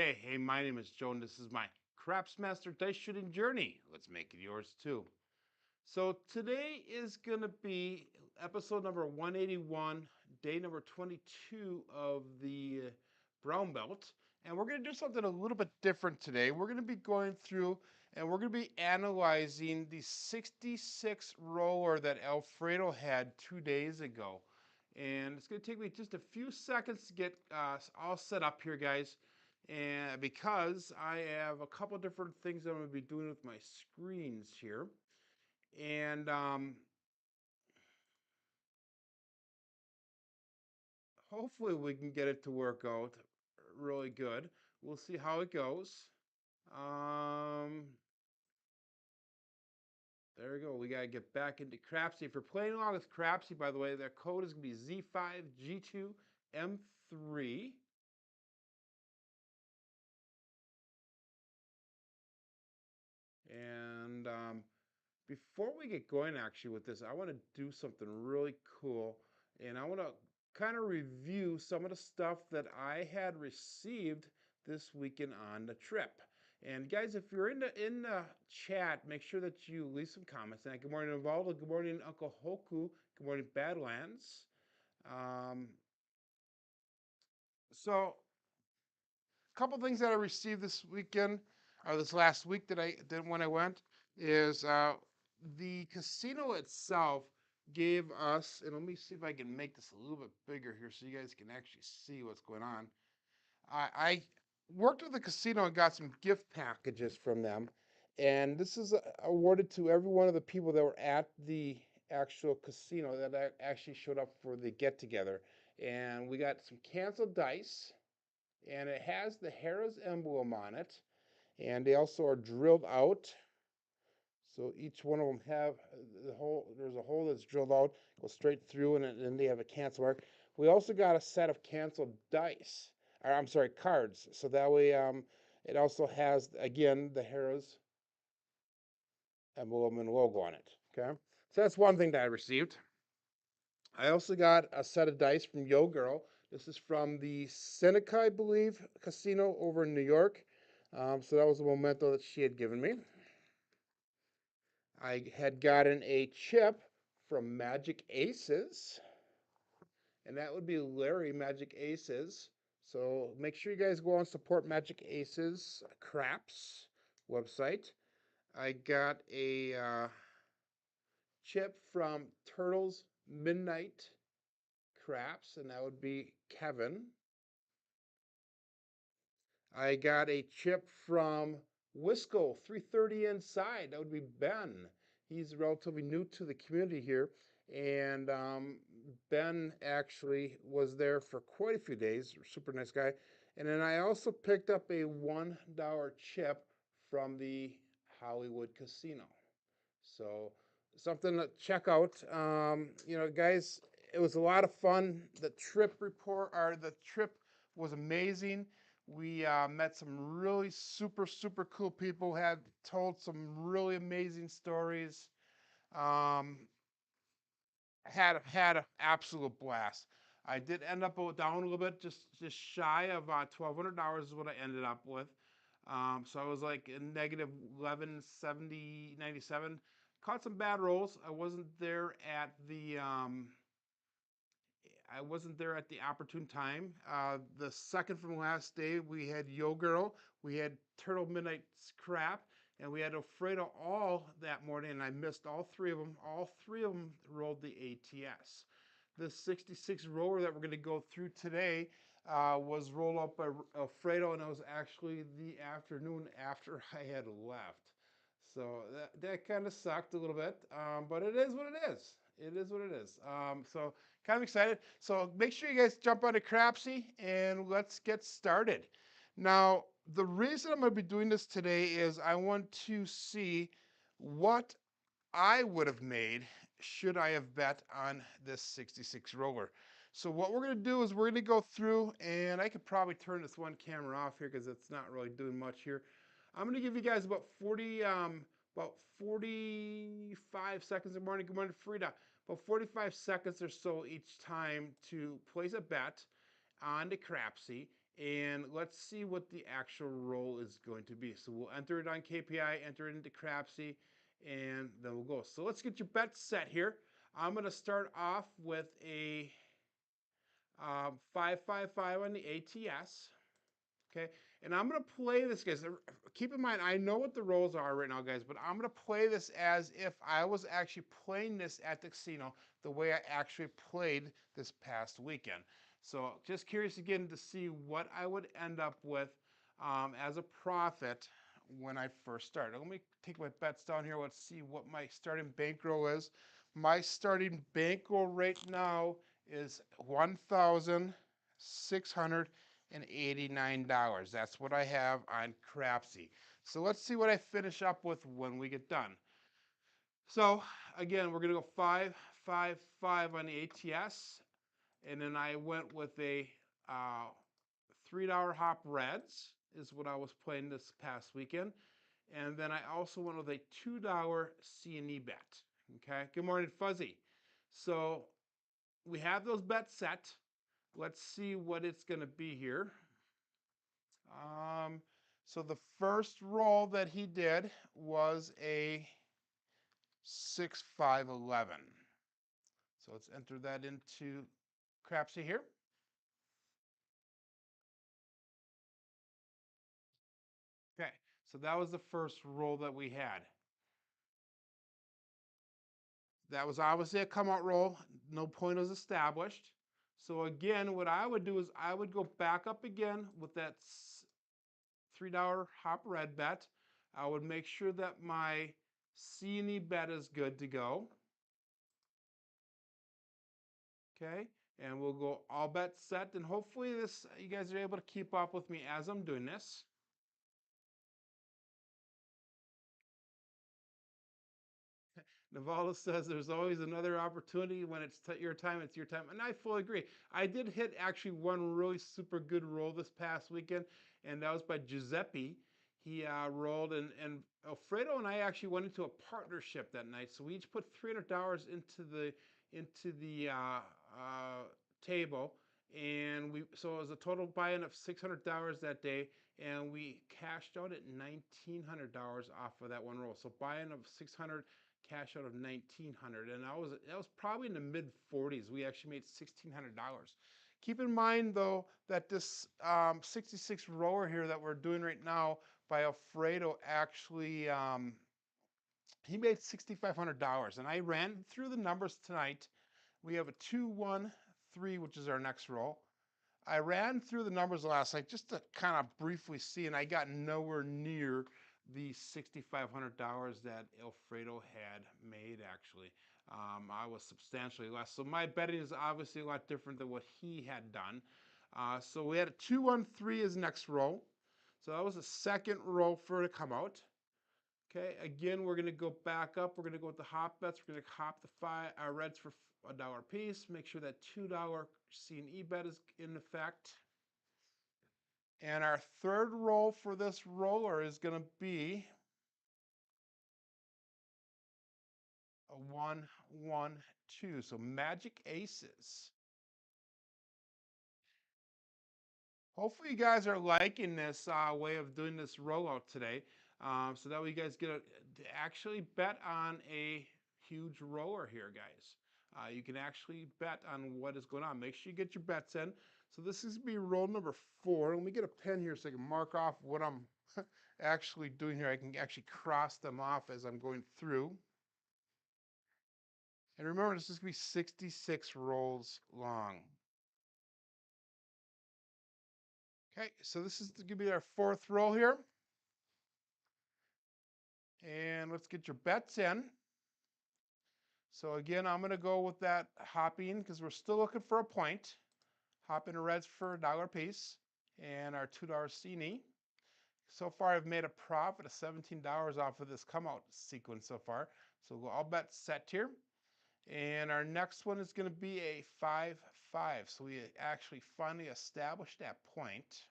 Hey, my name is Jonas. This is my Craps Master dice shooting journey. Let's make it yours too. So today is going to be episode number 181, day number 22 of the Brown Belt. And we're going to do something a little bit different today. We're going to be going through and we're going to be analyzing the 66 roller that Alfredo had 2 days ago. And it's going to take me just a few seconds to get all set up here, guys. And because I have a couple different things that I'm going to be doing with my screens here. And hopefully we can get it to work out really good. We'll see how it goes. Um, there we go. We got to get back into Crapsee. If you're playing along with Crapsee, by the way, their code is going to be Z5G2M3. And before we get going actually with this, I want to do something really cool. And I want to kind of review some of the stuff that I had received this weekend on the trip. And guys, if you're in the chat, make sure that you leave some comments. And good morning, Uvaldo. Good morning, Uncle Hoku. Good morning, Badlands. Um, so, a couple things that I received this weekend, or this last week that I did when I went, is the casino itself gave us, and let me see if I can make this a little bit bigger here so you guys can actually see what's going on. I worked with the casino and got some gift packages from them, and this is awarded to every one of the people that were at the actual casino that actually showed up for the get together. And we got some canceled dice, and it has the Harrah's emblem on it, and they also are drilled out. So each one of them have the hole. There's a hole that's drilled out, goes straight through, and then they have a cancel mark. We also got a set of canceled dice, or I'm sorry, cards. So that way, it also has again the Harrah's emblem and logo on it. Okay, so that's one thing that I received. I also got a set of dice from Yo Girl. This is from the Seneca, I believe, casino over in New York. So that was a memento that she had given me. I had gotten a chip from Magic Aces, and that would be Larry Magic Aces. So make sure you guys go and support Magic Aces Craps website. I got a chip from Turtles Midnight Craps, and that would be Kevin. I got a chip from Wisco 330 Inside. That would be Ben. He's relatively new to the community here. And Ben actually was there for quite a few days. Super nice guy. And then I also picked up a $1 chip from the Hollywood Casino. So something to check out. Guys, it was a lot of fun. The trip was amazing. We met some really super cool people. Had told some really amazing stories. Um, had an absolute blast. I did end up down a little bit, just shy of $1,200 is what I ended up with. So I was like in negative 1170.97. Caught some bad rolls. I wasn't there at the opportune time. The second from last day, we had Yo Girl, we had Turtle Midnight Crap, and we had Alfredo all that morning, and I missed all three of them. All three of them rolled the ATS. The 66 roller that we're going to go through today was rolled up by Alfredo, and it was actually the afternoon after I had left. So that kind of sucked a little bit, but it is what it is. It is what it is. So kind of excited. So make sure you guys jump onto Crapsee and let's get started. Now, the reason I'm going to be doing this today is I want to see what I would have made should I have bet on this 66 roller. So what we're going to do is we're going to go through, and I could probably turn this one camera off here because it's not really doing much here. I'm going to give you guys about 45 seconds. Good morning, Frida. About 45 seconds or so each time to place a bet on the Crapsee. And let's see what the actual roll is going to be. So we'll enter it on KPI, enter it into Crapsee, and then we'll go. So let's get your bets set here. I'm going to start off with a 555 on the ATS. Okay, and I'm gonna play this, guys. Keep in mind, I know what the rolls are right now, guys, but I'm gonna play this as if I was actually playing this at the casino the way I actually played this past weekend. So just curious again to see what I would end up with as a profit when I first started. Let me take my bets down here. Let's see what my starting bankroll is. My starting bankroll right now is 1,689. That's what I have on Crapsee. So let's see what I finish up with when we get done. So again, we're gonna go 555 on the ATS, and then I went with a $3 hop reds is what I was playing this past weekend, and then I also went with a $2 C&E bet. Okay, good morning, Fuzzy. So we have those bets set. Let's see what it's gonna be here. So the first roll that he did was a 6-5-11. So let's enter that into Crapsee here. Okay, so that was the first roll that we had. That was obviously a come out roll. No point was established. So again, what I would do is I would go back up again with that $3 hop red bet. I would make sure that my C&E bet is good to go. Okay, and we'll go all bets set, and hopefully you guys are able to keep up with me as I'm doing this. Navala says there's always another opportunity when it's your time, it's your time. And I fully agree. I did hit actually one really super good roll this past weekend, and that was by Giuseppe. He rolled, and Alfredo and I actually went into a partnership that night. So we each put $300 into the table, and so it was a total buy-in of $600 that day, and we cashed out at $1,900 off of that one roll. So buy-in of 600, cash out of 1,900, and that was probably in the mid 40s. We actually made $1,600. Keep in mind though that this 66 rower here that we're doing right now by Alfredo actually he made $6,500, and I ran through the numbers tonight. We have a 2-1-3, which is our next roll. I ran through the numbers last night just to kind of briefly see, and I got nowhere near the $6,500 that Alfredo had made, actually. I was substantially less. So my betting is obviously a lot different than what he had done. So we had a 2-1-3 as next roll. So that was the second roll for it to come out. Okay, again, we're going to go back up. We're going to go with the hop bets. We're going to hop our reds for $1 a piece. Make sure that $2 C&E bet is in effect. And our third roll for this roller is going to be a 1-1-2. So magic aces. Hopefully you guys are liking this way of doing this rollout today. So that way you guys get to actually bet on a huge roller here, guys. You can actually bet on what is going on. Make sure you get your bets in. So this is going to be roll number 4. Let me get a pen here so I can mark off what I'm actually doing here. I can actually cross them off as I'm going through. And remember, this is going to be 66 rolls long. Okay, so this is going to be our 4th roll here. And let's get your bets in. So again, I'm going to go with that hopping because we're still looking for a point. Hop into reds for $1 a piece and our $2 C&E. So far, I've made a profit of $17 off of this come out sequence so far. So we'll all bets set here. And our next one is going to be a 5-5. So we actually finally established that point.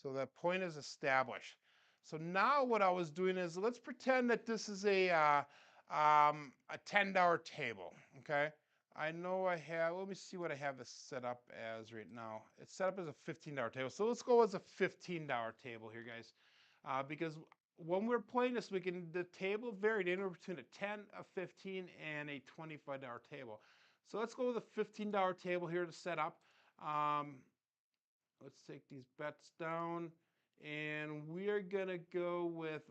So that point is established. So now what I was doing is, let's pretend that this is a $10 table, okay? I know I have, let me see what I have this set up as right now. It's set up as a $15 table. So let's go as a $15 table here, guys. Because when we're playing this weekend, the table varied anywhere between a 10, a 15, and a $25 table. So let's go with a $15 table here to set up. Let's take these bets down, and we are gonna go with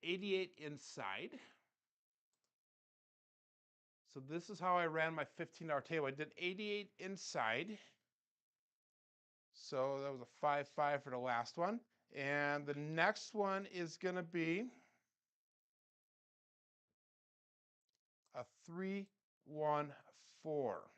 88 inside. So this is how I ran my $15 table. I did 88 inside. So that was a 5-5 for the last one. And the next one is gonna be a 3-1-4.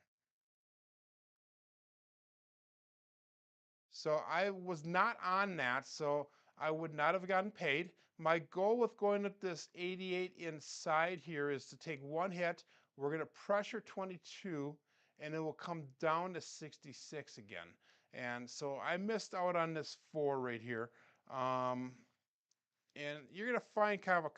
So I was not on that, so I would not have gotten paid. My goal with going with this 88 inside here is to take one hit. We're going to pressure 22, and it will come down to 66 again. And so I missed out on this 4 right here. And you're going to find kind of a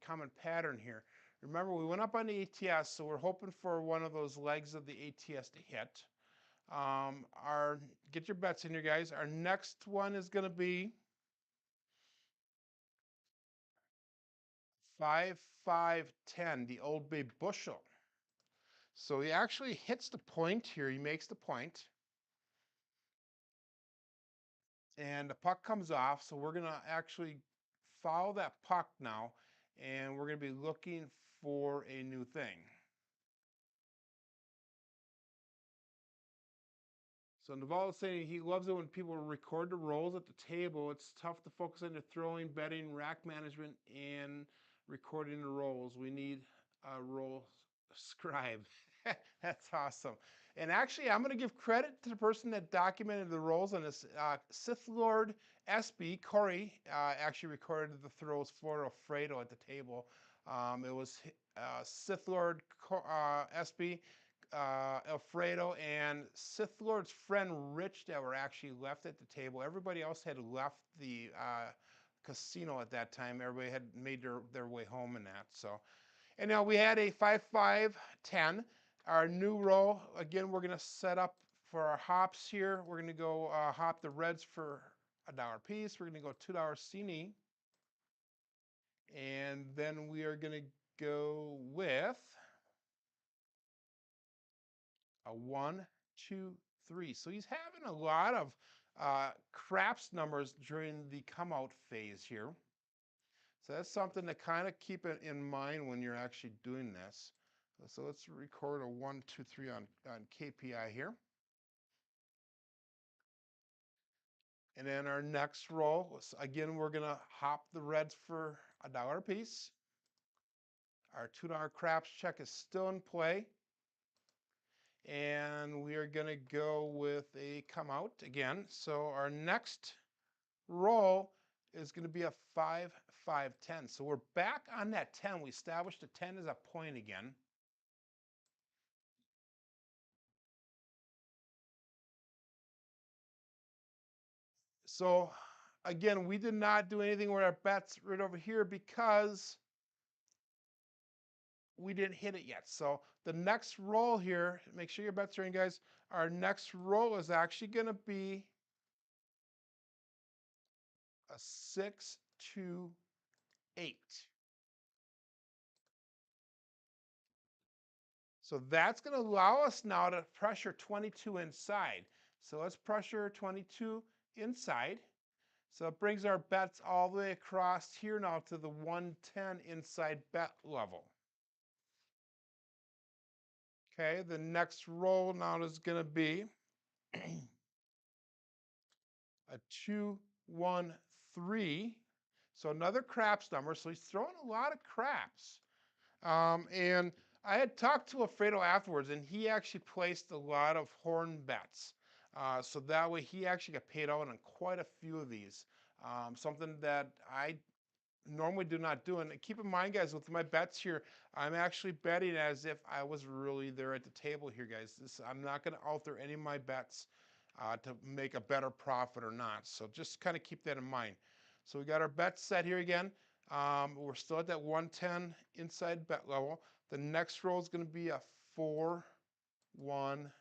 common pattern here. Remember, we went up on the ATS, so we're hoping for one of those legs of the ATS to hit. Get your bets in here, guys. Our next one is going to be 5-5-10, the Old Bay bushel. So he actually hits the point here. He makes the point, and the puck comes off. So we're going to actually follow that puck now, and we're going to be looking for a new thing. So Naval is saying he loves it when people record the rolls at the table. It's tough to focus on the throwing, betting, rack management, and recording the rolls. We need a roll scribe. That's awesome. And actually, I'm going to give credit to the person that documented the rolls on this. Sith Lord SB, Corey, actually recorded the throws for Alfredo at the table. It was Sith Lord SB, Alfredo, and Sith Lord's friend Rich that were actually left at the table. Everybody else had left the casino at that time. Everybody had made their way home in that. So, and now we had a 5-5-10. Our new roll, again, we're going to set up for our hops here. We're going to go hop the reds for $1 a piece. We're going to go $2 Cine. And then we are going to go with a 1, 2, 3. So he's having a lot of craps numbers during the come out phase here. So that's something to kind of keep it in mind when you're actually doing this. So let's record a 1, 2, 3 on KPI here. And then our next roll, again, we're going to hop the reds for $1 a piece. Our $2 craps check is still in play. And we are going to go with a come out again. So our next roll is going to be a 5-5-10. So we're back on that 10. We established a 10 as a point again. So again, we did not do anything with our bets right over here because we didn't hit it yet. So the next roll here, make sure your bets are in, guys. Our next roll is actually going to be a 6-2-8. So that's going to allow us now to pressure 22 inside. So let's pressure 22 inside. So it brings our bets all the way across here now to the 110 inside bet level. Okay, the next roll now is going to be a 2-1-3. So another craps number. So he's throwing a lot of craps. And I had talked to Alfredo afterwards, and he actually placed a lot of horn bets. So that way he actually got paid out on quite a few of these. Something that I normally do not do. And keep in mind, guys, with my bets here, I'm actually betting as if I was really there at the table here, guys. I'm not going to alter any of my bets to make a better profit or not. So just kind of keep that in mind. So we got our bets set here again. We're still at that 110 inside bet level. The next roll is going to be a 4, 1,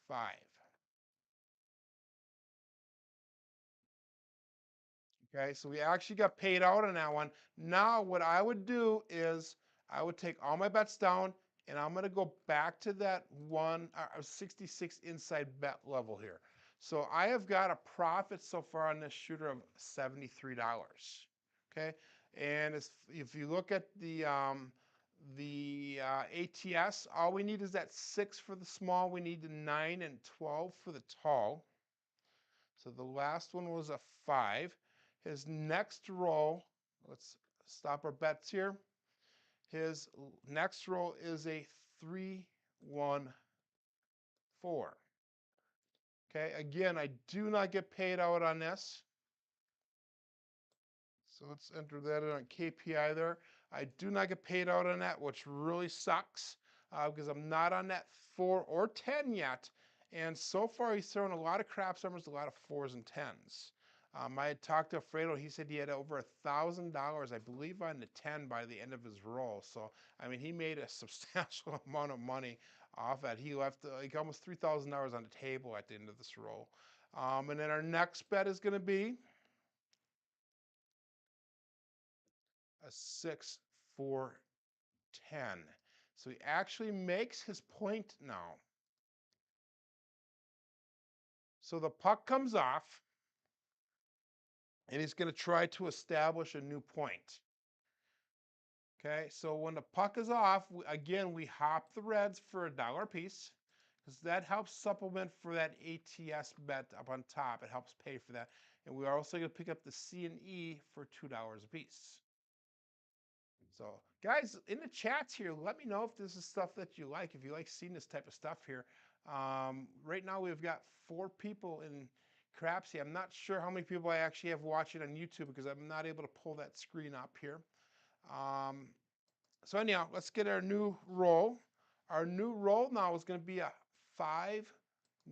5. Okay, so we actually got paid out on that one. Now, what I would do is I would take all my bets down and I'm going to go back to that 66 inside bet level here. So I have got a profit so far on this shooter of $73. Okay, and if you look at the ATS, all we need is that 6 for the small. We need the 9 and 12 for the tall. So the last one was a 5. His next roll, let's stop our bets here. His next roll is a 3, 1, 4. Okay, again, I do not get paid out on this. So let's enter that in on KPI there. I do not get paid out on that, which really sucks because I'm not on that 4 or 10 yet. And so far, he's thrown a lot of craps numbers, a lot of 4s and 10s. I had talked to Alfredo. He said he had over $1,000, I believe, on the 10 by the end of his roll. So, I mean, he made a substantial amount of money off that. He left like almost $3,000 on the table at the end of this roll. And then our next bet is going to be a 6, 4, 10. So he actually makes his point now. So the puck comes off, and he's going to try to establish a new point. Okay, so when the puck is off, again, we hop the reds for $1 a piece because that helps supplement for that ATS bet up on top. It helps pay for that. And we're also going to pick up the C and E for $2 a piece. So, guys, in the chats here, let me know if this is stuff that you like, if you like seeing this type of stuff here. Right now, we've got 4 people in Crapsee. I'm not sure how many people I actually have watching on YouTube because I'm not able to pull that screen up here. So anyhow, let's get our new roll. Our new roll now is going to be a 5,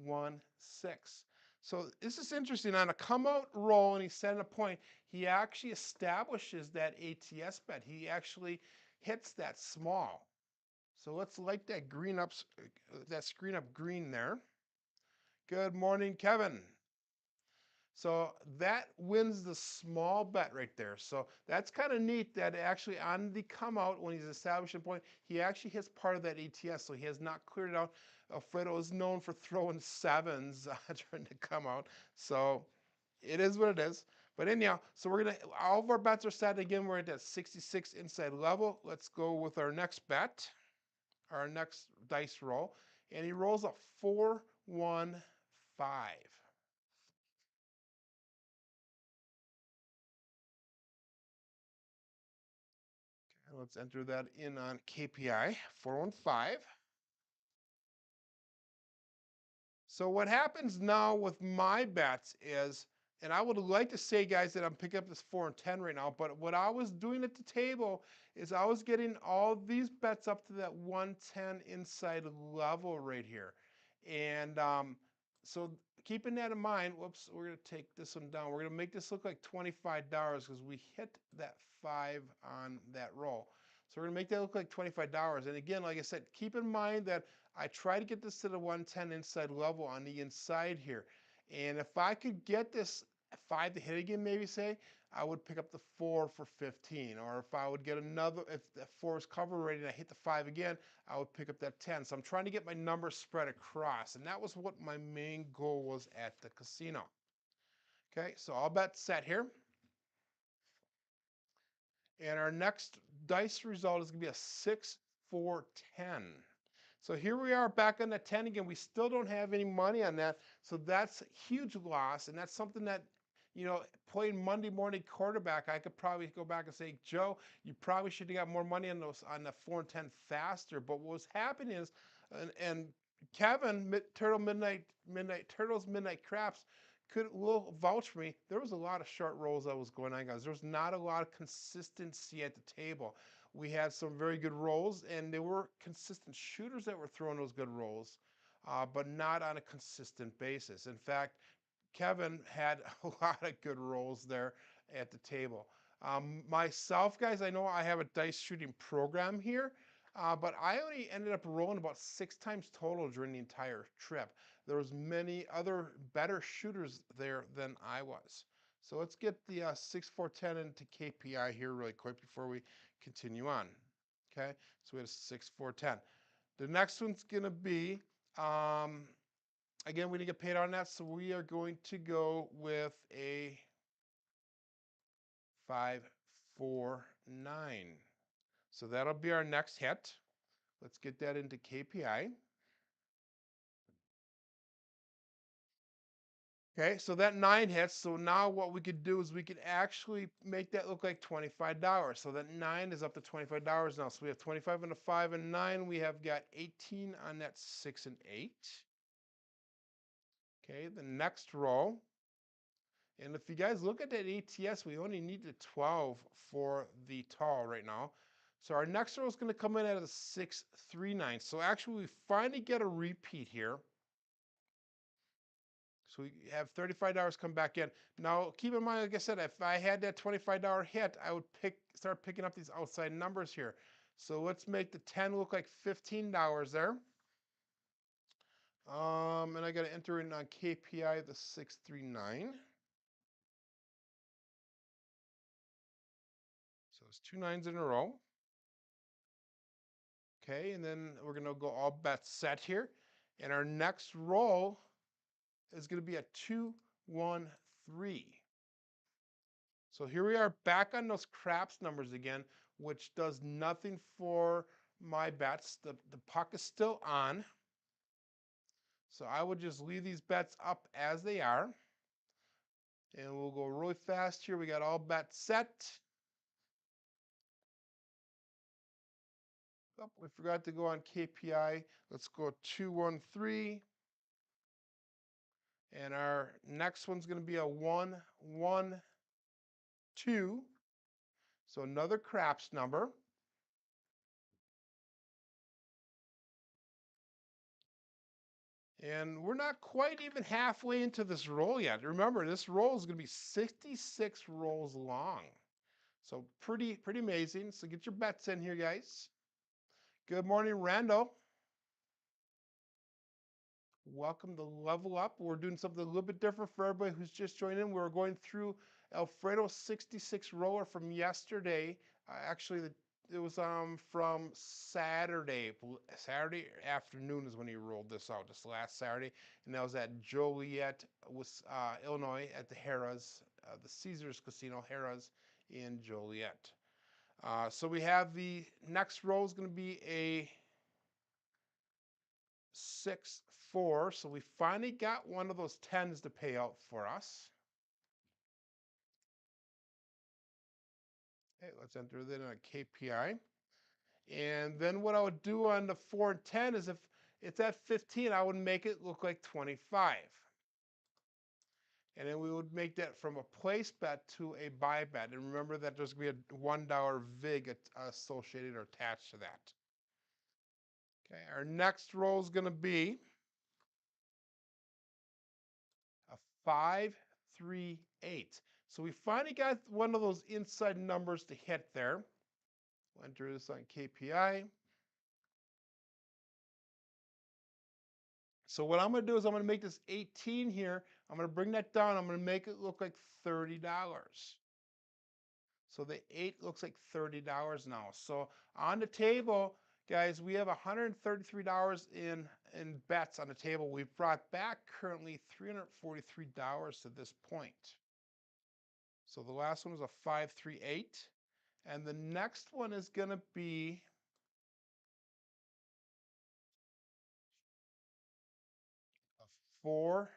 1, 6. So this is interesting. On a come out roll and he's setting a point, he actually establishes that ATS bet. He actually hits that small. So let's light that green up, that screen up green there. Good morning, Kevin. So that wins the small bet right there. So that's kind of neat that actually on the come out, when he's establishing a point, he actually hits part of that ATS. So he has not cleared it out. Alfredo is known for throwing 7s during the come out. So it is what it is. But anyhow, so we're going to, all of our bets are set. Again, we're at that 66 inside level. Let's go with our next bet, our next dice roll. And he rolls a 4, 1, 5. Let's enter that in on KPI 415. So what happens now with my bets is, and I would like to say, guys, that I'm picking up this 4 and 10 right now, but what I was doing at the table is I was getting all these bets up to that 110 inside level right here. And so keeping that in mind, whoops, we're going to take this one down. We're going to make this look like $25 because we hit that 5 on that roll. So we're going to make that look like $25. And again, like I said, keep in mind that I try to get this to the 110 inside level on the inside here. And if I could get this 5 to hit again, maybe say, I would pick up the 4 for 15. Or if I would get another, if the 4 is cover rated and I hit the 5 again, I would pick up that 10. So I'm trying to get my numbers spread across. And that was what my main goal was at the casino. Okay, so all bets set here. And our next dice result is going to be a 6, 4, 10. So here we are back on the 10 again. We still don't have any money on that. So that's a huge loss. And that's something that, you know, playing Monday morning quarterback, I could probably go back and say, Joe, you probably should have got more money on those on the 4 and 10 faster. But what was happening is, and Kevin, Turtles Midnight Craps, will vouch for me. There was a lot of short rolls that was going on, guys. There was not a lot of consistency at the table. We had some very good rolls, and there were consistent shooters that were throwing those good rolls, but not on a consistent basis. In fact, Kevin had a lot of good rolls there, at the table. Myself, guys, I know I have a dice shooting program here, but I only ended up rolling about 6 times total during the entire trip. There was many other better shooters there than I was. So let's get the 6-4-10 into KPI here really quick before we continue on. Okay, so we had a 6-4-10. The next one's gonna be, again, we didn't get paid on that, so we are going to go with a 5-4-9. So that'll be our next hit. Let's get that into KPI. Okay, so that 9 hits. So now what we could do is we could actually make that look like $25. So that 9 is up to $25 now. So we have 25 and a 5 and 9. We have got 18 on that 6 and 8. Okay, the next row. And if you guys look at that ATS, we only need the 12 for the tall right now. So our next row is going to come in at a 6-3-9. So actually, we finally get a repeat here. So we have $35 come back in. Now, keep in mind, like I said, if I had that $25 hit, I would start picking up these outside numbers here. So let's make the 10 look like $15 there. And I got to enter in on KPI the 639. So it's 2 9s in a row. Okay, and then we're going to go all bets set here. And our next roll is going to be a 2-1-3. So here we are back on those craps numbers again, which does nothing for my bets. The puck is still on. So I would just leave these bets up as they are. And we'll go really fast here. We got all bets set. Oh, we forgot to go on KPI. Let's go 2-1-3. And our next one's going to be a 1-1-2. So another craps number. And we're not quite even halfway into this roll yet. Remember, this roll is going to be 66 rolls long. So pretty amazing. So get your bets in here, guys. Good morning, Rando. Welcome to Level Up. We're doing something a little bit different for everybody who's just joined in. We're going through Alfredo's 66 roller from yesterday. Actually, it was from Saturday. Saturday afternoon is when he rolled this out, this last Saturday, and that was at Joliet, Illinois, at the Harrah's, the Caesars Casino Harrah's in Joliet. So we have the next row is going to be a 6-4. So we finally got one of those 10s to pay out for us. Okay, let's enter that in a KPI. And then what I would do on the 4 and 10 is if it's at 15, I would make it look like 25. And then we would make that from a place bet to a buy bet. And remember that there's going to be a $1 VIG associated or attached to that. Okay, our next roll is going to be a 5-3-8. So we finally got one of those inside numbers to hit there. We'll enter this on KPI. So what I'm going to do is I'm going to make this 18 here. I'm going to bring that down. I'm going to make it look like $30. So the 8 looks like $30 now. So on the table, guys, we have $133 in bets on the table. We've brought back currently $343 to this point. So the last one was a 5-3-8. And the next one is going to be a 4-2-6.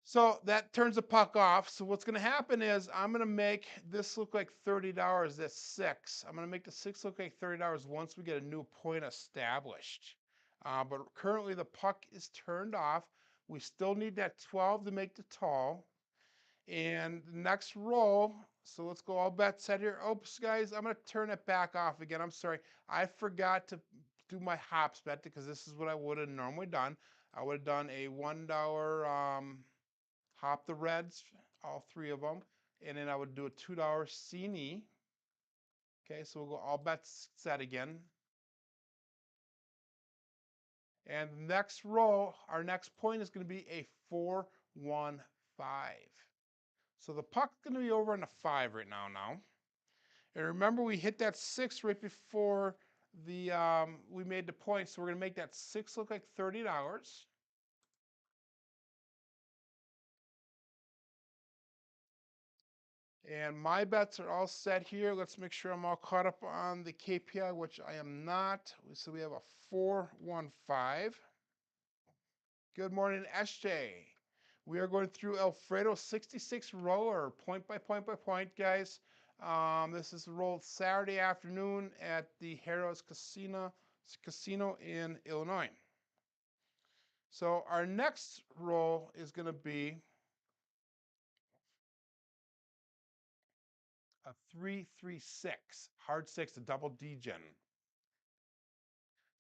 So that turns the puck off. So what's going to happen is I'm going to make this look like $30. That's 6. I'm going to make the 6 look like $30 once we get a new point established. But currently the puck is turned off. We still need that 12 to make the tall. And the next roll, so let's go all bets set here. Oops, guys, I'm going to turn it back off again. I'm sorry. I forgot to do my hops bet because this is what I would have normally done. I would have done a $1 hop the reds, all three of them, and then I would do a $2 C. Okay, so we'll go all bets set again. And next roll, our next point is going to be a 4-1-5. So the puck's going to be over on the 5 right now. And remember, we hit that 6 right before the we made the point, so we're going to make that 6 look like $30. And my bets are all set here. Let's make sure I'm all caught up on the KPI, which I am not. So we have a 4-1-5. Good morning, SJ. We are going through Alfredo 66 roller, point by point, guys. This is rolled Saturday afternoon at the Harrah's Casino in Illinois. So our next roll is going to be a 3-3-6, hard 6, a double D-gen.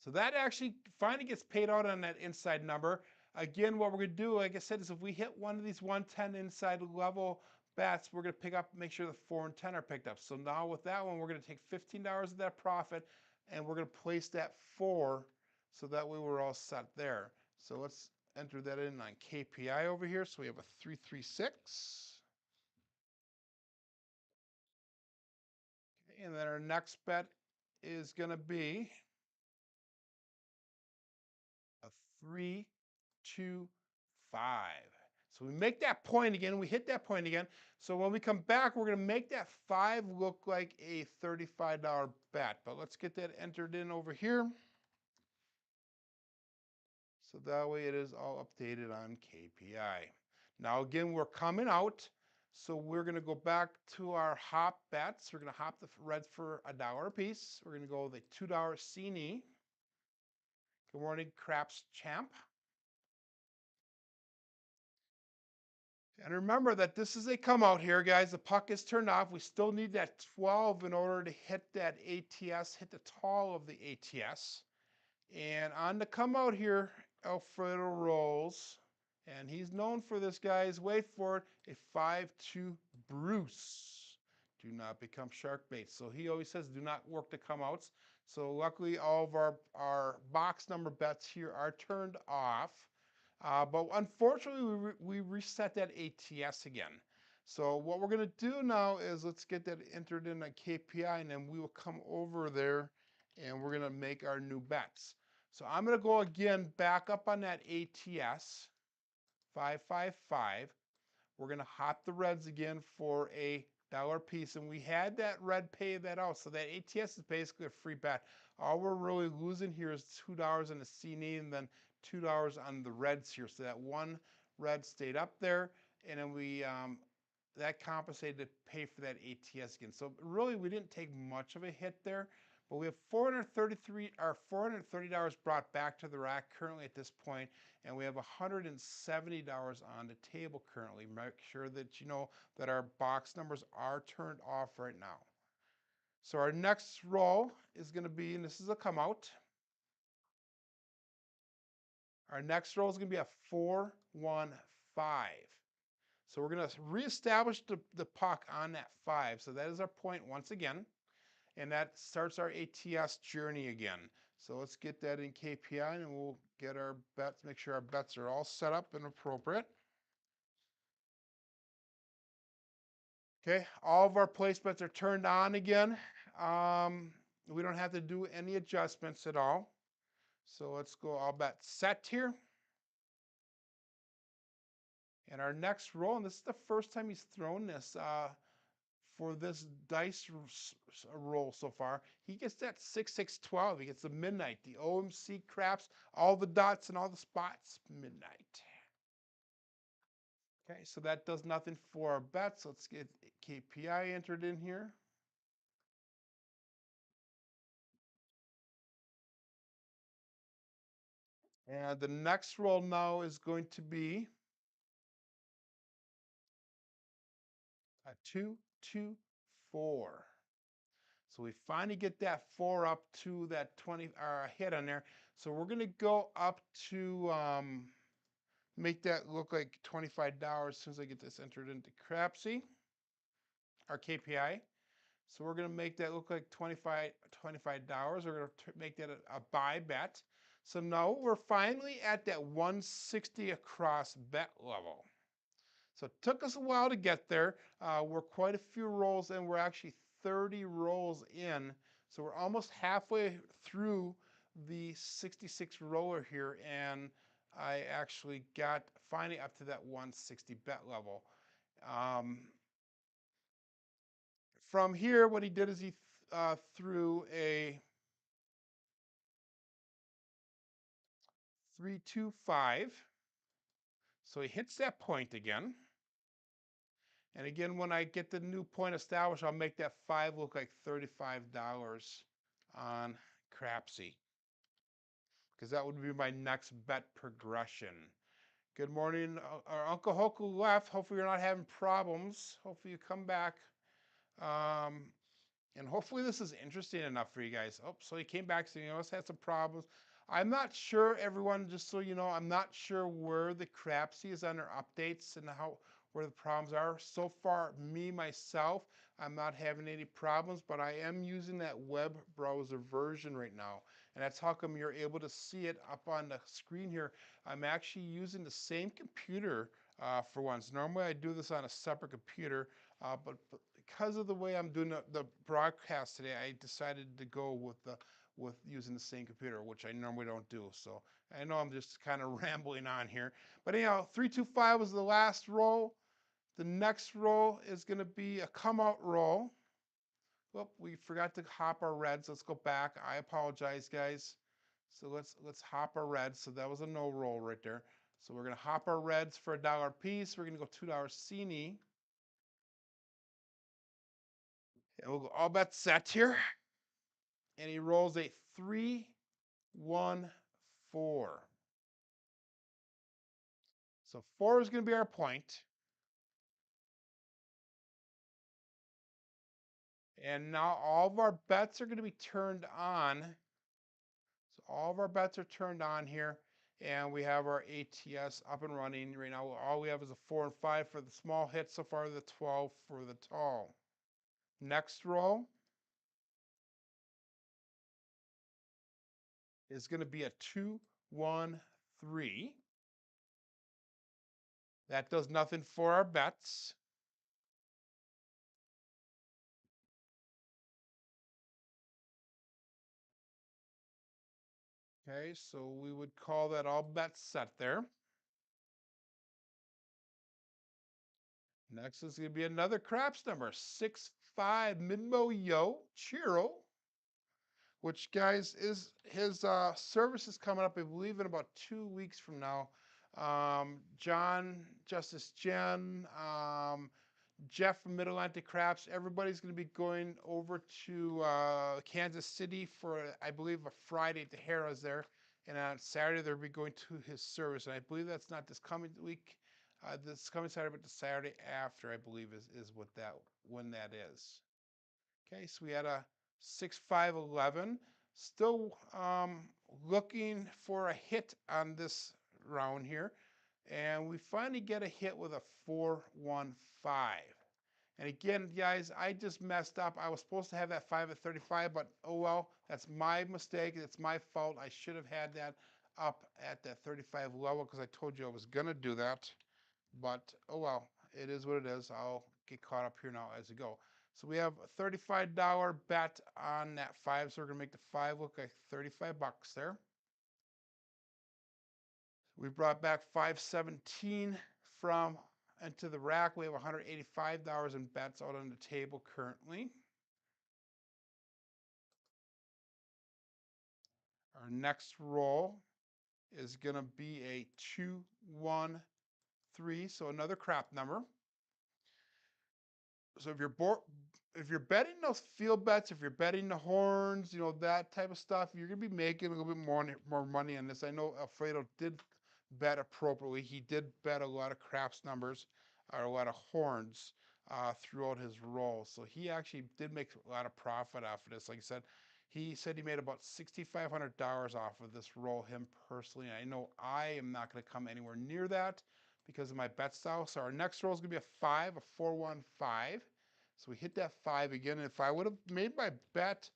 So that actually finally gets paid out on that inside number. Again, what we're going to do, like I said, is if we hit one of these 110 inside level bets, we're going to pick up, make sure the 4 and 10 are picked up. So now with that one, we're going to take $15 of that profit, and we're going to place that 4, so that way we're all set there. So let's enter that in on KPI over here. So we have a 3-3-6. And then our next bet is going to be a 3-2-5. So we make that point again. We hit that point again. So when we come back, we're going to make that 5 look like a $35 bet. But let's get that entered in over here. So that way it is all updated on KPI. Now again, we're coming out. So we're going to go back to our hop bets. We're going to hop the reds for $1 a piece. We're going to go with a $2 C. Good morning, Craps Champ. And remember that this is a come out here, guys. The puck is turned off. We still need that 12 in order to hit that ATS, hit the tall of the ATS. And on the come out here, Alfredo rolls. And he's known for this, guys. Wait for it, a 5-2 Bruce. Do not become shark bait. So he always says do not work the come outs. So luckily all of our box number bets here are turned off. But unfortunately, we reset that ATS again. So what we're going to do now is let's get that entered in a KPI, and then we will come over there and we're going to make our new bets. So I'm going to go again back up on that ATS, 555. We're going to hop the reds again for $1 piece, and we had that red pay that out. So that ATS is basically a free bet. All we're really losing here is $2 on the C&E and then $2 on the reds here. So that one red stayed up there, and then we that compensated to pay for that ATS again. So really, we didn't take much of a hit there, but we have $430 brought back to the rack currently at this point, and we have $170 on the table currently. Make sure that you know that our box numbers are turned off right now. So our next roll is going to be, and this is a come out. Our next roll is going to be a 4-1-5. So we're going to reestablish the puck on that 5. So that is our point once again. And that starts our ATS journey again. So let's get that in KPI, and we'll get our bets, make sure our bets are all set up and appropriate. Okay, all of our place bets are turned on again. We don't have to do any adjustments at all. So let's go all bet set here. And our next roll, and this is the first time he's thrown this for this dice roll so far, he gets that 6-6-12. He gets the midnight, the OMC craps, all the dots and all the spots, midnight. Okay, so that does nothing for our bets. Let's get KPI entered in here. And the next roll now is going to be a 2-2-4. So we finally get that 4 up to that 20 hit on there. So we're gonna go up to make that look like $25 as soon as I get this entered into Crapsee, our KPI. So we're gonna make that look like $25. We're gonna make that a buy bet. So now we're finally at that 160 across bet level. So it took us a while to get there. We're quite a few rolls in. We're actually 30 rolls in. So we're almost halfway through the 66 roller here. And I actually got finally up to that 160 bet level. From here, what he did is he threw a 3-2-5. So he hits that point again. And again, when I get the new point established, I'll make that 5 look like $35 on Crapsee, because that would be my next bet progression. Good morning. Our Uncle Hoku left. Hopefully you're not having problems. Hopefully you come back. And hopefully this is interesting enough for you guys. Oh, so he came back, so you know, had some problems. I'm not sure, everyone, just so you know, I'm not sure where the Crapsee is on their updates and where the problems are. So far, myself, I'm not having any problems, but I am using that web browser version right now. And that's how come you're able to see it up on the screen here. I'm actually using the same computer for once. Normally I do this on a separate computer, but because of the way I'm doing the broadcast today, I decided to go with using the same computer, which I normally don't do. So I know I'm just kind of rambling on here. But anyhow, 3-2-5 was the last roll. The next roll is going to be a come out roll. Whoop, we forgot to hop our reds. Let's go back. I apologize, guys. So let's hop our reds. So that was a no roll right there. So we're going to hop our reds for $1 a piece. We're going to go $2 Cine. And we'll go all bets set here. And he rolls a 3-1-4. So 4 is going to be our point. And now all of our bets are going to be turned on. So all of our bets are turned on here. And we have our ATS up and running. Right now, all we have is a 4 and 5 for the small hit. So far, the 12 for the tall. Next roll is going to be a 2-1-3. That does nothing for our bets. Okay, so we would call that all bets set there. Next is going to be another craps number, 6-5 Minmo Yo Chiro, which, guys, is his service is coming up, I believe, in about 2 weeks from now. John, Justice Jen, Jeff from Mid-Atlantic Craps, everybody's going to be going over to Kansas City for, I believe, a Friday at the Harrah's there. And on Saturday, they'll be going to his service. And I believe that's not this coming week, this coming Saturday, but the Saturday after, I believe, is when that is. Okay, so we had a 6-5-11. Still looking for a hit on this round here. And we finally get a hit with a 4-1-5. And again, guys, I just messed up. I was supposed to have that 5 at 35, but oh well, that's my mistake. It's my fault. I should have had that up at that 35 level because I told you I was going to do that. But oh well, it is what it is. I'll get caught up here now as we go. So we have a $35 bet on that 5, so we're going to make the 5 look like 35 bucks there. We brought back 517 from into the rack. We have $185 in bets out on the table currently. Our next roll is going to be a 2-1-3, so another crap number. So if you're betting those field bets, if you're betting the horns, you know, that type of stuff, you're going to be making a little bit more money on this. I know Alfredo did bet appropriately. He did bet a lot of craps numbers or a lot of horns. throughout his roll. So he actually did make a lot of profit off of this. Like I said, he said he made about $6,500 off of this roll, him personally. I know I am not going to come anywhere near that because of my bet style. So our next roll is going to be a 5, a 4-1-5. So we hit that 5 again. And if I would have made my bet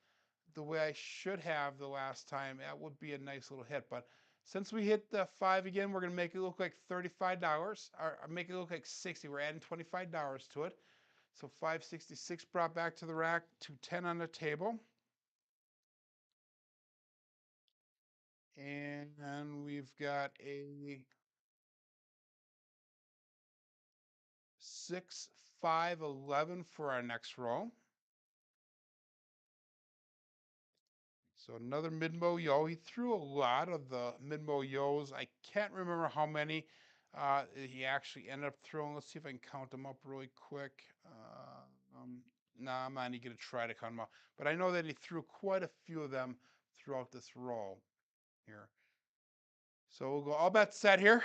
the way I should have the last time, that would be a nice little hit. But since we hit the 5 again, we're going to make it look like $35, or make it look like 60. We're adding $25 to it. So 566 brought back to the rack, 210 on the table. And we've got a 6, 5, 11 for our next roll. So another mid-mo yo. He threw a lot of the mid-mo yos. I can't remember how many he actually ended up throwing. Let's see if I can count them up really quick. No, I'm not even going to try to count them up. But I know that he threw quite a few of them throughout this roll here. So we'll go all bets set here.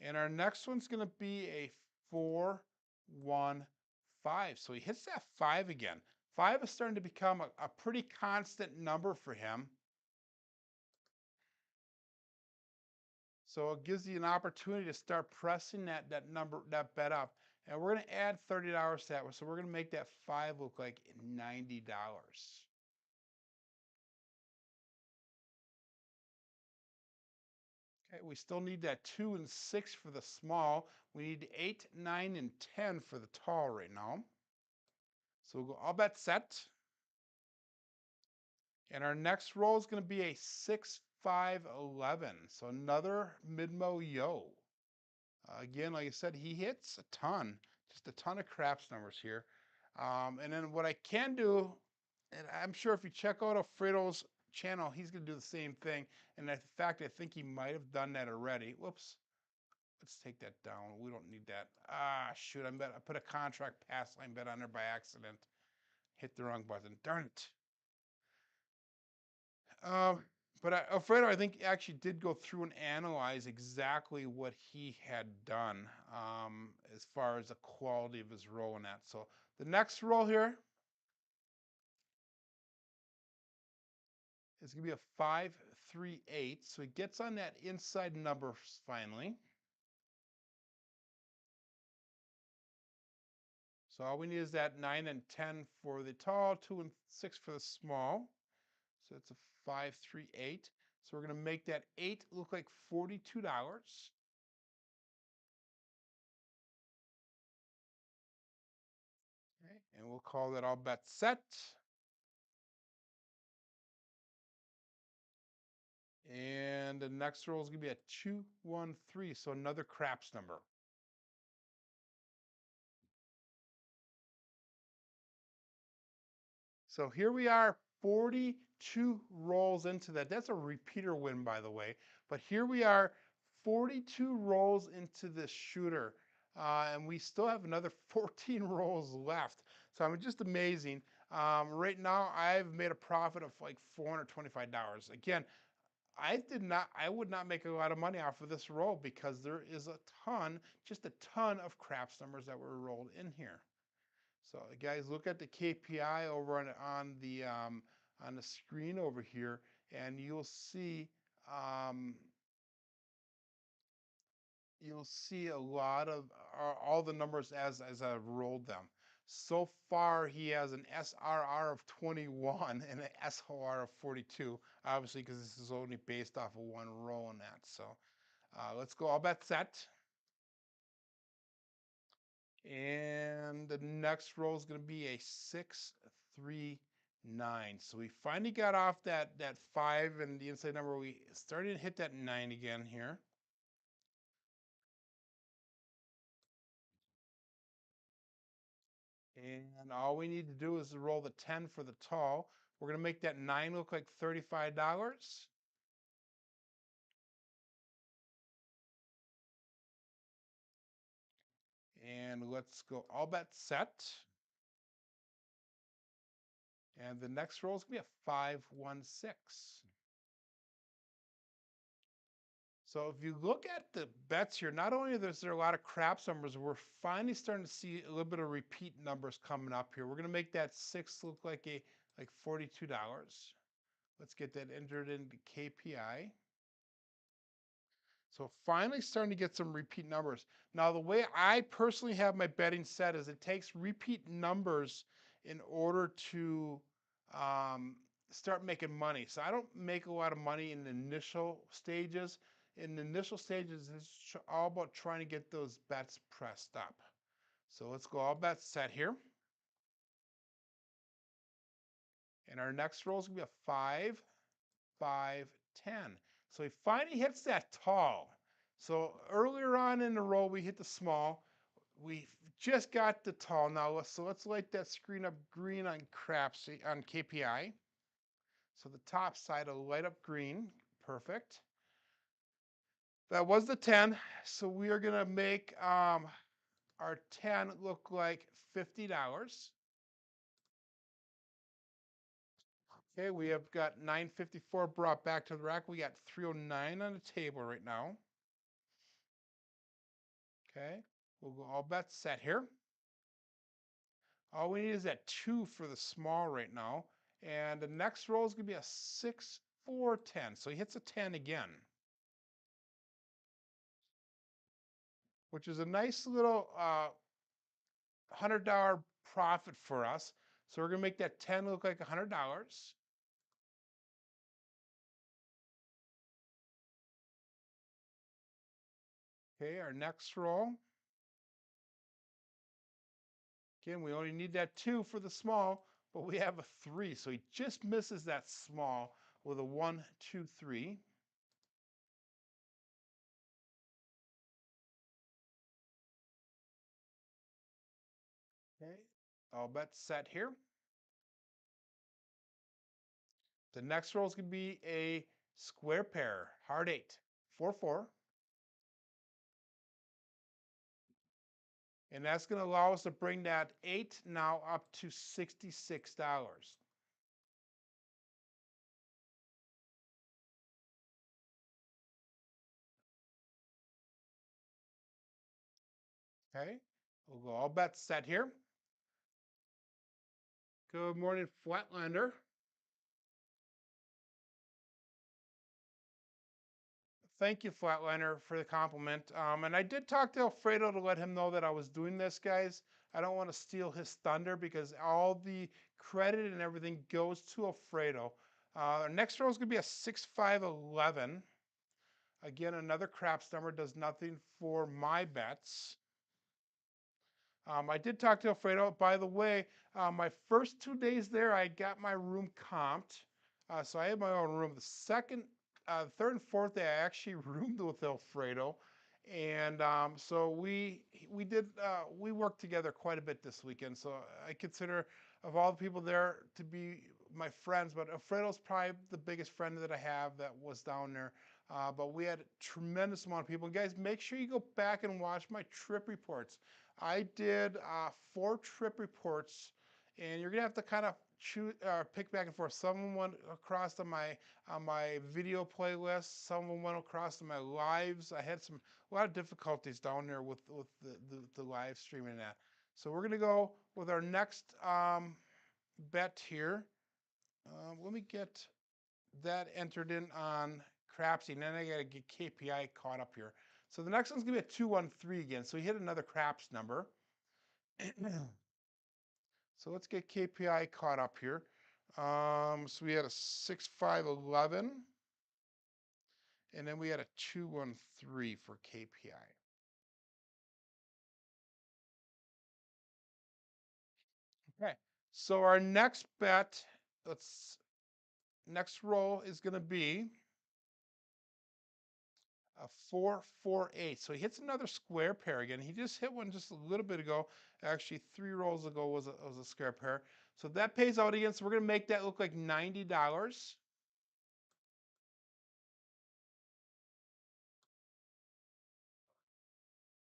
And our next one's going to be a 4-1-5. So he hits that 5 again. 5 is starting to become a pretty constant number for him. So it gives you an opportunity to start pressing that number, that bet up. And we're going to add $30 to that. So we're going to make that 5 look like $90. Okay, we still need that 2 and 6 for the small. We need 8, 9, and 10 for the tall right now. So we'll go all bet set. And our next roll is going to be a 6, 5, 11. So another mid-mo yo. Again, like I said, he hits a ton, just a ton of craps numbers here. And then what I can do, and I'm sure if you check out Alfredo's channel, he's going to do the same thing. And in fact, I think he might have done that already. Whoops. Let's take that down. We don't need that. Ah, shoot. I put a contract pass line bet on there by accident. Hit the wrong button. Darn it. But Alfredo, I think, actually did go through and analyze exactly what he had done as far as the quality of his roll in that. So the next roll here is going to be a 5, 3, 8. So he gets on that inside number finally. So all we need is that 9 and 10 for the tall, 2 and 6 for the small. So it's a 5, 3, 8. So we're going to make that 8 look like $42. Okay, and we'll call that all bets set. And the next roll is going to be a 2, 1, 3. So another craps number. So here we are, 42 rolls into that. That's a repeater win, by the way. But here we are, 42 rolls into this shooter. And we still have another 14 rolls left. So I'm just amazing. Right now, I've made a profit of like $425. Again, I would not make a lot of money off of this roll because there is a ton, just a ton of craps numbers that were rolled in here. So guys, look at the KPI over on the screen over here, and you'll see a lot of all the numbers as I've rolled them. So far, he has an SRR of 21 and an SOR of 42, obviously because this is only based off of one roll in that. So let's go all bet set. And the next roll is going to be a 6, 3, 9. So we finally got off that 5 and the inside number. We started to hit that 9 again here. And all we need to do is roll the 10 for the tall. We're going to make that 9 look like $35. And let's go all bet set. And the next roll is going to be a 5, 1, 6. So if you look at the bets here, not only is there a lot of craps numbers, we're finally starting to see a little bit of repeat numbers coming up here. We're going to make that 6 look like $42. Let's get that entered into KPI. So finally starting to get some repeat numbers. Now, the way I personally have my betting set is it takes repeat numbers in order to um, start making money. So I don't make a lot of money in the initial stages. In the initial stages, it's all about trying to get those bets pressed up. So let's go all bets set here. And our next roll is going to be a 5, 5, 10. So he finally hits that tall. So earlier on in the roll, we hit the small. We just got the tall now. So let's light that screen up green on Crapsee, on KPI. So the top side will light up green. Perfect. That was the 10. So we are going to make our 10 look like $50. Okay, we have got 954 brought back to the rack. We got 309 on the table right now. Okay, we'll go all bets set here. All we need is that 2 for the small right now. And the next roll is going to be a 6, 4, 10. So he hits a 10 again, which is a nice little $100 profit for us. So we're going to make that 10 look like $100. Okay, our next roll. Again, we only need that 2 for the small, but we have a 3. So he just misses that small with a 1, 2, 3. Okay, all bets set here. The next roll is going to be a square pair, hard 8, 4, 4. And that's going to allow us to bring that 8 now up to $66. Okay, we'll go all bets set here. Good morning, Flatlander. Thank you, Flatliner, for the compliment. And I did talk to Alfredo to let him know that I was doing this, guys. I don't want to steal his thunder because all the credit and everything goes to Alfredo. Our next roll is going to be a 6-5-11. Again, another craps number, does nothing for my bets. I did talk to Alfredo. By the way, my first 2 days there, I got my room comped. So I had my own room. The second, third and fourth day, I actually roomed with Alfredo. And so we worked together quite a bit this weekend. So I consider of all the people there to be my friends, but Alfredo's probably the biggest friend that I have that was down there. But we had a tremendous amount of people. And guys, make sure you go back and watch my trip reports. I did 4 trip reports, and you're gonna have to kind of choose, pick back and forth. Some of them went across to my video playlist. Some of them went across to my lives. I had a lot of difficulties down there with the live streaming and that. So we're gonna go with our next bet here. Let me get that entered in on Crapsee, and then I gotta get KPI caught up here. So the next one's gonna be a 213 again. So we hit another craps number. So let's get KPI caught up here. So we had a 6-5-11, and then we had a 213 for KPI. Okay, so our next bet, next roll is gonna be a 4-4-8. So he hits another square pair again. He just hit one just a little bit ago. Actually, 3 rolls ago was a square pair. So that pays out again. So we're going to make that look like $90.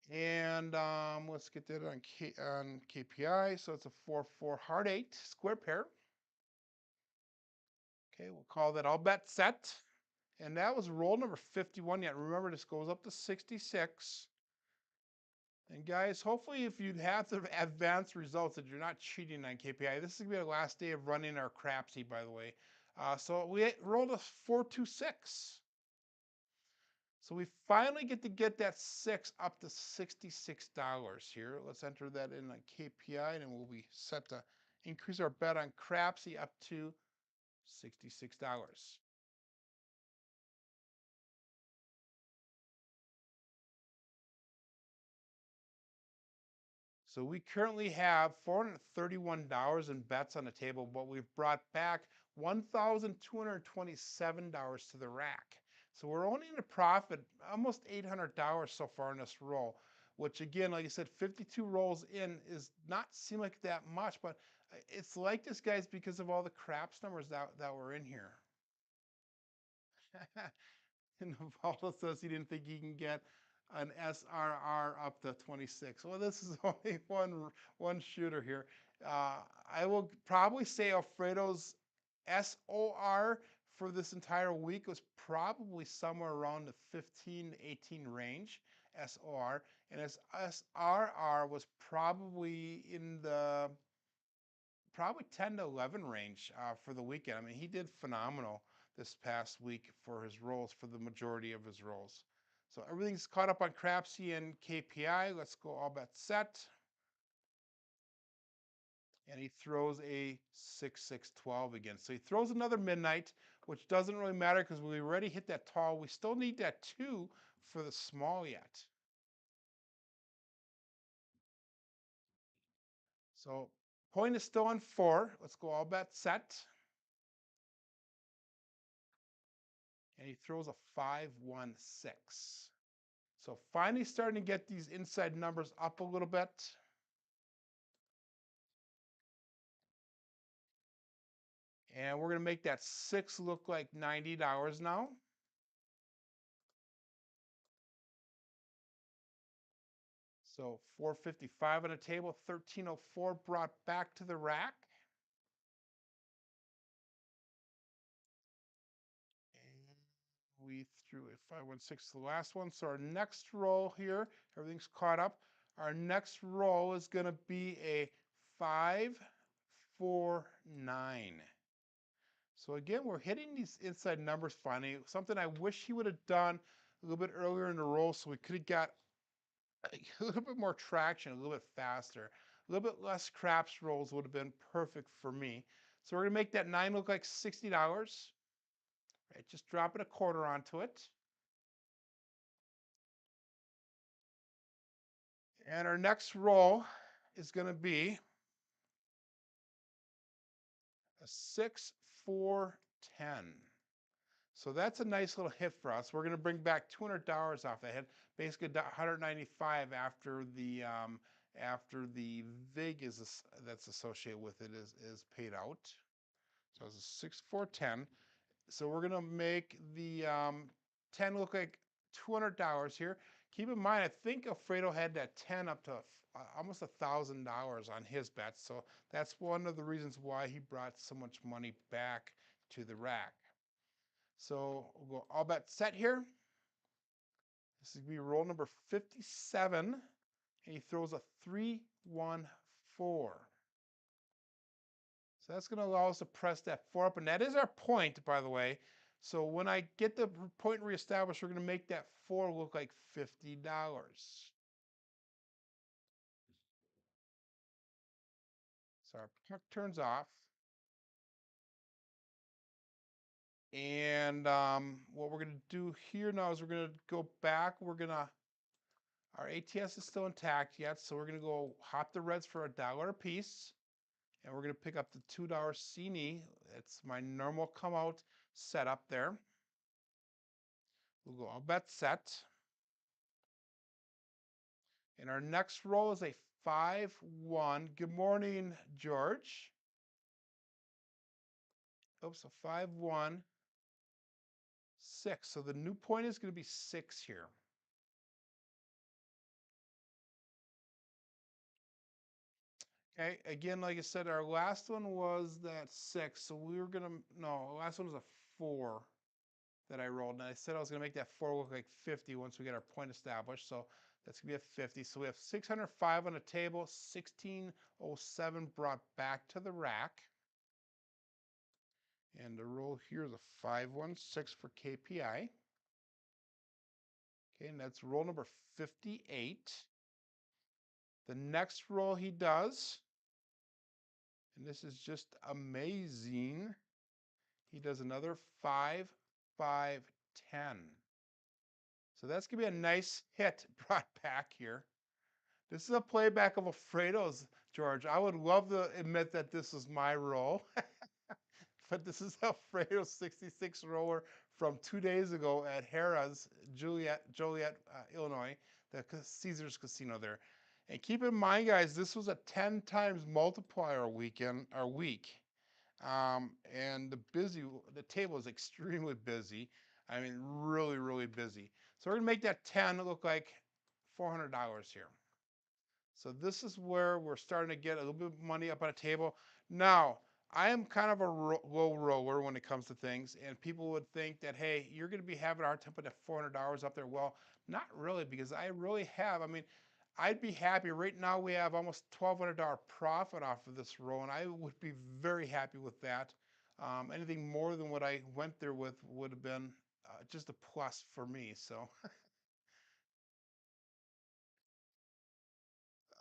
And let's get that on KPI. So it's a 4-4 hard 8 square pair. Okay, we'll call that all bet set. And that was roll number 51 yet. Remember, this goes up to 66. And guys, hopefully if you have the advanced results that you're not cheating on KPI. This is going to be the last day of running our Crapsee, by the way. So we rolled a 426. So we finally get that 6 up to $66 here. Let's enter that in on KPI, and we'll be set to increase our bet on Crapsee up to $66. So we currently have $431 in bets on the table, but we've brought back $1,227 to the rack. So we're only in a profit almost $800 so far in this roll, which again, like I said, 52 rolls in is not seem like that much, but it's like this, guys, because of all the craps numbers that were in here. And Navaldo says he didn't think he can get an SRR up to 26. Well, this is only one shooter here. I will probably say Alfredo's SOR for this entire week was probably somewhere around the 15 to 18 range, SOR, and his SRR was probably in the 10 to 11 range for the weekend. I mean, he did phenomenal this past week for his rolls, for the majority of his rolls. So everything's caught up on Crapsee and KPI. Let's go all bet set. And he throws a 6-6-12 again. So he throws another midnight, which doesn't really matter because we already hit that tall. We still need that 2 for the small yet. So point is still on 4. Let's go all bet set. And he throws a 5-1-6. So finally starting to get these inside numbers up a little bit. And we're going to make that 6 look like $90 now. So 455 on the table, 1304 brought back to the rack. And we threw a 516 the last one. So our next roll here, everything's caught up. Our next roll is going to be a 549. So again, we're hitting these inside numbers finally. Something I wish he would have done a little bit earlier in the roll so we could have got a little bit more traction, a little bit faster. A little bit less craps rolls would have been perfect for me. So we're gonna make that 9 look like $60. Right, just dropping a quarter onto it. And our next roll is gonna be a 6-4-10. So that's a nice little hit for us. We're going to bring back $200 off that hit, basically 195 after the vig that's associated with it is paid out. So it's a 6-4-10. So we're going to make the 10 look like $200 here. Keep in mind, I think Alfredo had that 10 up to almost $1,000 on his bets. So that's one of the reasons why he brought so much money back to the rack. So we'll go all bet set here. This is going to be roll number 57. And he throws a 3-1-4. So that's going to allow us to press that 4 up. And that is our point, by the way. So when I get the point reestablished, we're going to make that 4 look like $50. So our puck turns off. And what we're going to do here now is we're going to go back. Our ATS is still intact yet, so we're going to go hop the reds for $1 a piece. And we're going to pick up the $2 CNE. It's my normal come out setup there. We'll go all bet set. And our next roll is a 5-1. Good morning, George. Oops, a 5-1-6. So the new point is going to be 6 here. Okay, again, like I said, our last one was that 6. So we were going to, no, the last one was a 4. that I rolled. And I said I was going to make that 4 look like 50 once we get our point established. So that's going to be a 50. So we have 605 on the table, 1607 brought back to the rack. And the roll here is a 516 for KPI. Okay, and that's roll number 58. The next roll he does, and this is just amazing, he does another 5, 5, 10. So that's going to be a nice hit brought back here. This is a playback of Alfredo's, George. I would love to admit that this is my roll. But this is Alfredo's 66 roller from 2 days ago at Harrah's, Joliet, Illinois, the Caesars Casino there. And keep in mind, guys, this was a 10 times multiplier weekend or week. And the table is extremely busy. I mean, really, really busy. So we're gonna make that 10 look like $400 here. So this is where we're starting to get a little bit of money up on a table. Now, I am kind of a low roller when it comes to things, and people would think that, hey, you're going to be having a hard time putting that $400 up there. Well, not really, because I really have. I mean, I'd be happy. Right now, we have almost $1,200 profit off of this roll, and I would be very happy with that. Anything more than what I went there with would have been just a plus for me. So.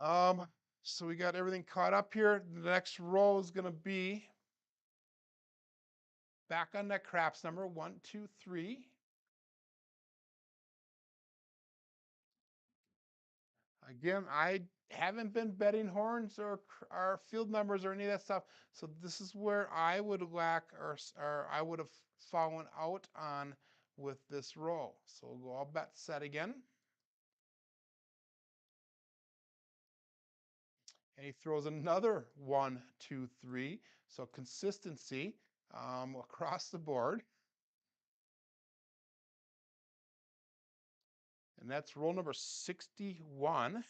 Um, so we got everything caught up here. The next roll is going to be back on that craps number 1, 2, 3. Again, I haven't been betting horns or field numbers or any of that stuff. So this is where I would lack or I would have fallen out on with this roll. So we'll go all bet set again. And he throws another 1, 2, 3. So consistency across the board. And that's roll number 61.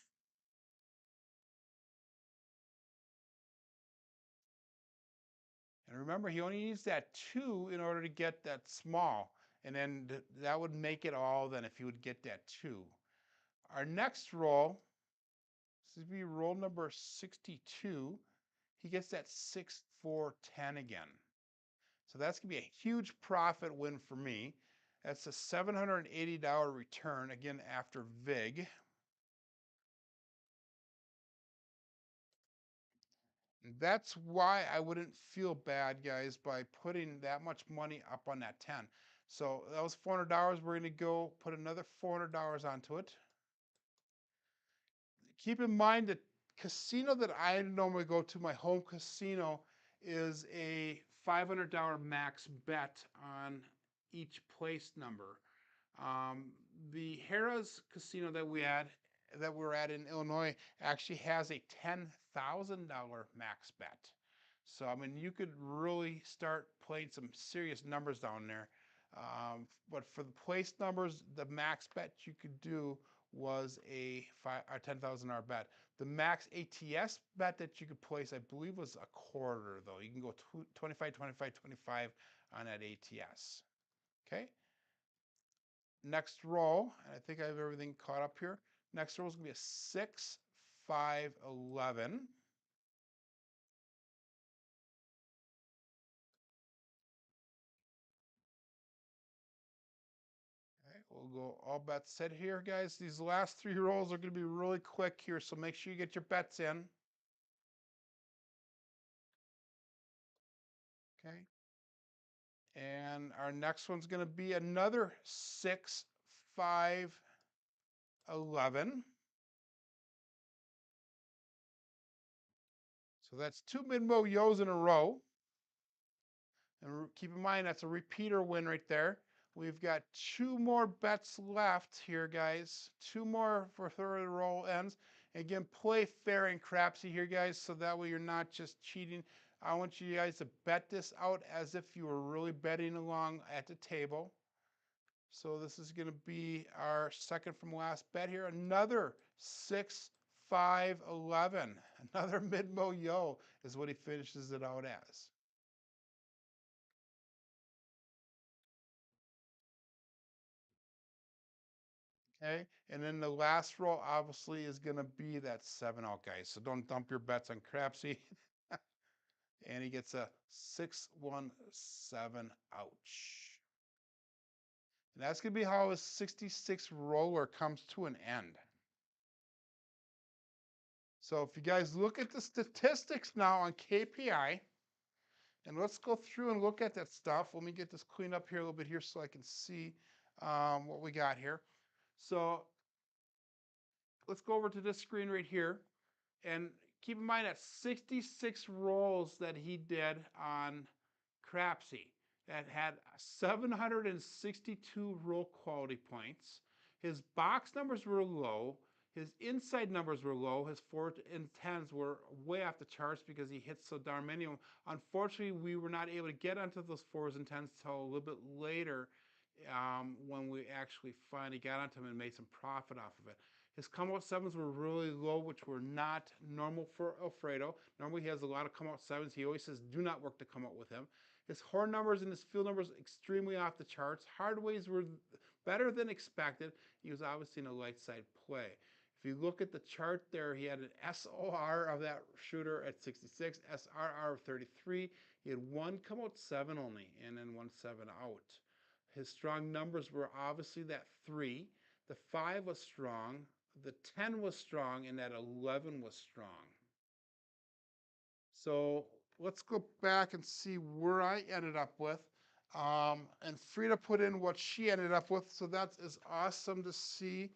And remember, he only needs that 2 in order to get that small. And then that would make it all then if he would get that 2. Our next roll, this would be roll number 62. He gets that 6, 4, 10 again. So that's going to be a huge profit win for me. That's a $780 return, again, after VIG. That's why I wouldn't feel bad, guys, by putting that much money up on that 10. So that was $400. We're going to go put another $400 onto it. Keep in mind that casino that I normally go to, my home casino, is a $500 max bet on each place number. The Harrah's casino that we're at in Illinois actually has a $10,000 max bet. So I mean, you could really start playing some serious numbers down there. But for the place numbers, the max bet you could do was a $10,000 bet. The max ATS bet that you could place, I believe, was a quarter, though. You can go 25, 25, 25 on that ATS. Okay. Next roll, and I think I have everything caught up here. Next roll is going to be a 6, 5, 11. Okay, we'll go all bets set here, guys. These last 3 rolls are going to be really quick here, so make sure you get your bets in. Okay. And our next one's going to be another 6, 5, 11. So that's 2 mid-mo yos in a row. And keep in mind, that's a repeater win right there. We've got 2 more bets left here, guys. 2 more for third roll ends. Again, play fair and crapsy here, guys, so that way you're not just cheating. I want you guys to bet this out as if you were really betting along at the table. So this is going to be our second from last bet here. Another 6, 5, 11. Another mid-mo yo is what he finishes it out as. Okay, and then the last roll obviously is going to be that 7 out, guys. So don't dump your bets on Crapsee. And he gets a 6-1-7. Ouch. And that's going to be how his 66 roller comes to an end. So if you guys look at the statistics now on KPI, and let's go through and look at that stuff. Let me get this cleaned up here a little bit here so I can see what we got here. So let's go over to this screen right here. And keep in mind that 66 rolls that he did on Crapsee that had 762 roll quality points. His box numbers were low. His inside numbers were low. His 4s and 10s were way off the charts because he hit so darn many of them. Unfortunately, we were not able to get onto those 4s and 10s until a little bit later when we actually finally got onto them and made some profit off of it. His come out 7s were really low, which were not normal for Alfredo. Normally he has a lot of come out 7s. He always says do not work to come out with him. His horn numbers and his field numbers extremely off the charts. Hardways were better than expected. He was obviously in a light side play. If you look at the chart there, he had an SOR of that shooter at 66, SRR of 33. He had one come out 7 only, and then 1 7 out. His strong numbers were obviously that 3. The 5 was strong. The 10 was strong, and that 11 was strong. So let's go back and see where I ended up with. And Frida put in what she ended up with, so that is awesome to see.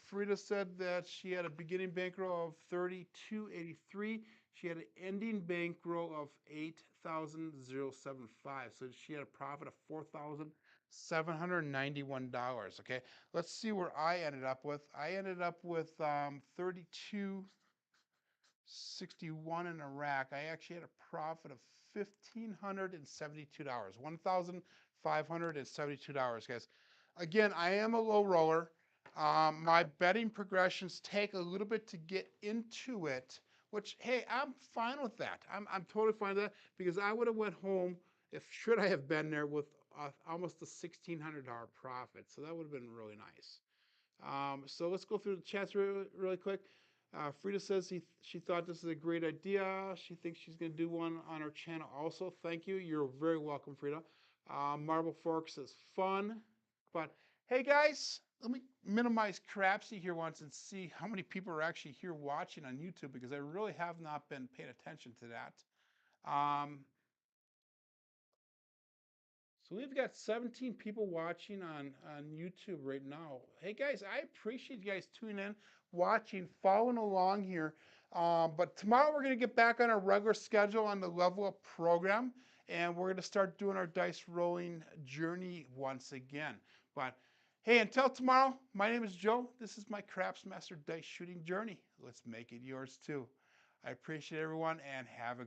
Frida said that she had a beginning bankroll of 32.83. She had an ending bankroll of 8,075. So she had a profit of $4,791. Okay, let's see where I ended up with. I ended up with 32.61 in Iraq. I actually had a profit of $1,572, $1,572, guys. Again, I am a low roller. My betting progressions take a little bit to get into it, which, hey, I'm fine with that. I'm totally fine with that because I would have went home if should I have been there with almost a $1,600 profit. So that would have been really nice. So let's go through the chats really quick. Frida says she thought this is a great idea. She thinks she's going to do one on her channel also. Thank you. You're very welcome, Frida. Marble Fork says fun. But hey, guys, let me minimize Crapsee here once and see how many people are actually here watching on YouTube because I really have not been paying attention to that. So we've got 17 people watching on YouTube right now. Hey guys, I appreciate you guys tuning in, watching, following along here. But tomorrow we're going to get back on our regular schedule on the Level Up program, and we're going to start doing our dice rolling journey once again. But hey, until tomorrow, my name is Joe. This is my Craps Master dice shooting journey. Let's make it yours too. I appreciate everyone and have a